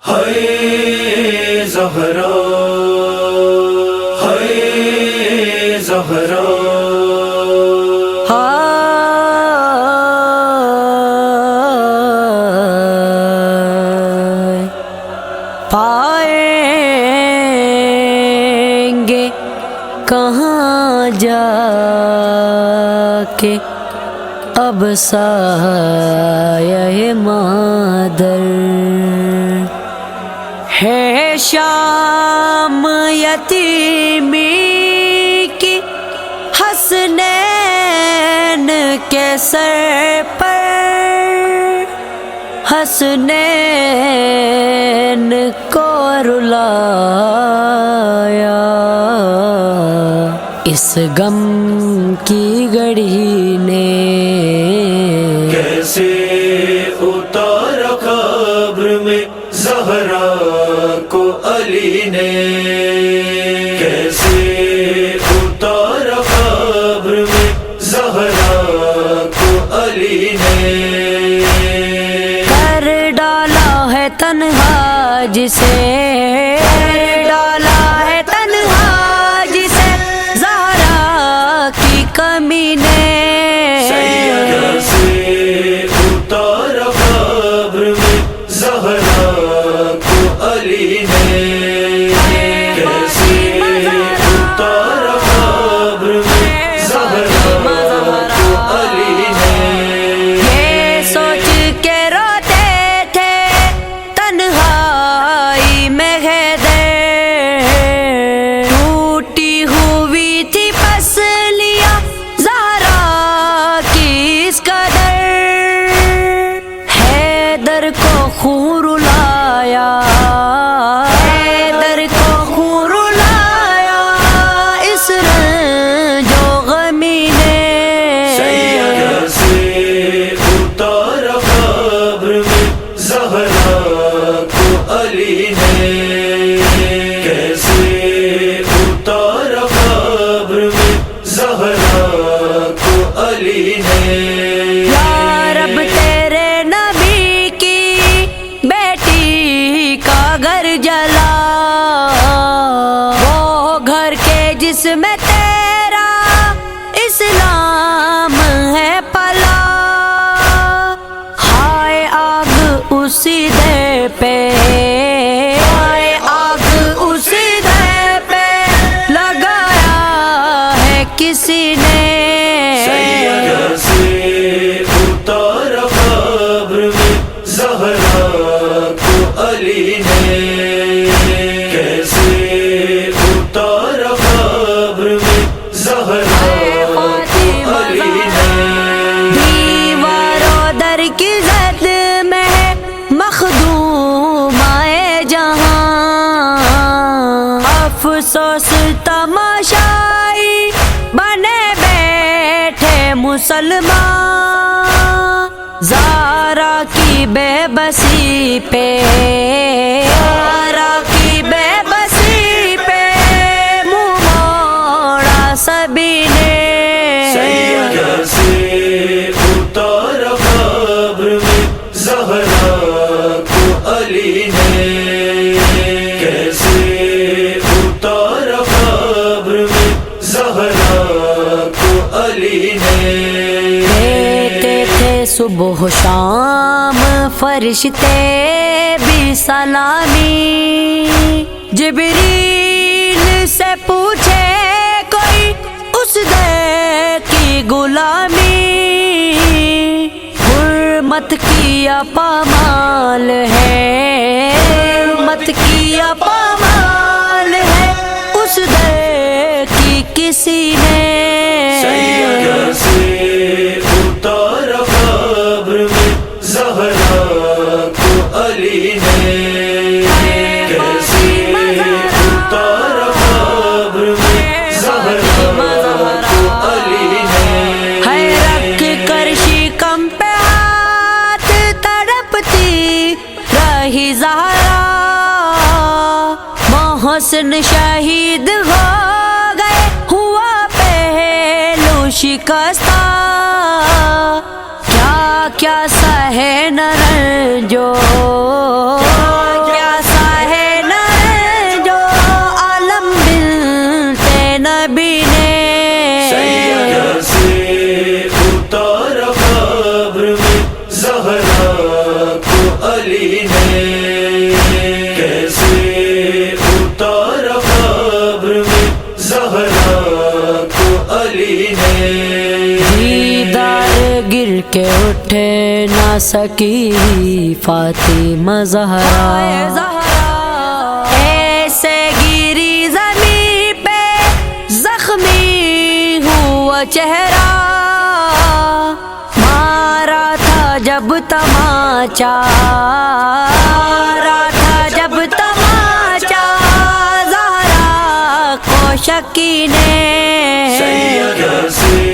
ہے زہرا، ہے زہرا، پائیں گے کہاں جا کے اب سایہ مادر، ہے شام یتیمی کی حسنین کے سر پر، حسنین کو رلایا اس غم کی گھڑی نے، کیسے اتارا قبر میں زہرا کو علی نے، کیسے اتارا قبر میں زہرا کو علی نے، کر ڈالا ہے تنہا جسے، ڈالا ہے تنہا جسے زہرا کی کمی نے، کیسے اتارا قبر میں زہرا کو علی نے، کیسے اتارا قبر میں زہرا کو علی نے، یہ سوچ کے روتے تھے تنہائی میں حیدر، ٹوٹی ہوئی تھی پسلیاں زہرا کی اس قدر، حیدر کو خون رلایا، حیدر کو خون رلایا اس رنج و غمی نے، کیسے اتارا قبر میں زہرا کو علی نے، کیسے اتارا قبر میں زہرا کو علی نے، یا رب تیرے نبی کی بیٹی کا گھر جلا، وہ گھر کے جس میں تیرا اسلام ہے پلا، ہائے آگ اسی دے پہ، ہائے آگ اسی دے پہ لگایا ہے کسی نے، کیسے اتارا قبر میں زہرا کو علی نے، کیسے اتارا قبر میں زہرا کو علی نے، دیواروں در کی زد میں مخدوم آئے جہاں، افسوس تماشائی بنے بیٹھے مسلمان، زہرا کی بے بسی پہ، زہرا کی بے بسی پہ منہ موڑا سبھی نے، کیسے اتارا قبر میں زہرا کو علی نے، کیسے اتارا قبر میں زہرا کو علی نے، دیتے تھے صبح و شام فرشتے بھی سلامی، جبریل سے پوچھے کوئی اس دے کی غلامی، حرمت کی پامال ہے، حرمت کی پامال ہے اس دے کی کسی نے، کیسے اتارا قبر میں زہرا کو علی نے، کیسے اتارا قبر میں زہرا کو علی نے، ہے رکھ کر شکم پہ ہاتھ تڑپتی رہی زہرا، محسن شہید ہو گئے ہوا پہلو شکستہ، کیا کیا سہے نہ رنجو، کیا کے اٹھ نہ سکی فاطمہ زہرا، ایسے گری زمین پہ زخمی ہوا چہرہ، مارا تھا جب تماچا، مارا تھا جب تماچا زہرا کو شکی نے، سیدہ سے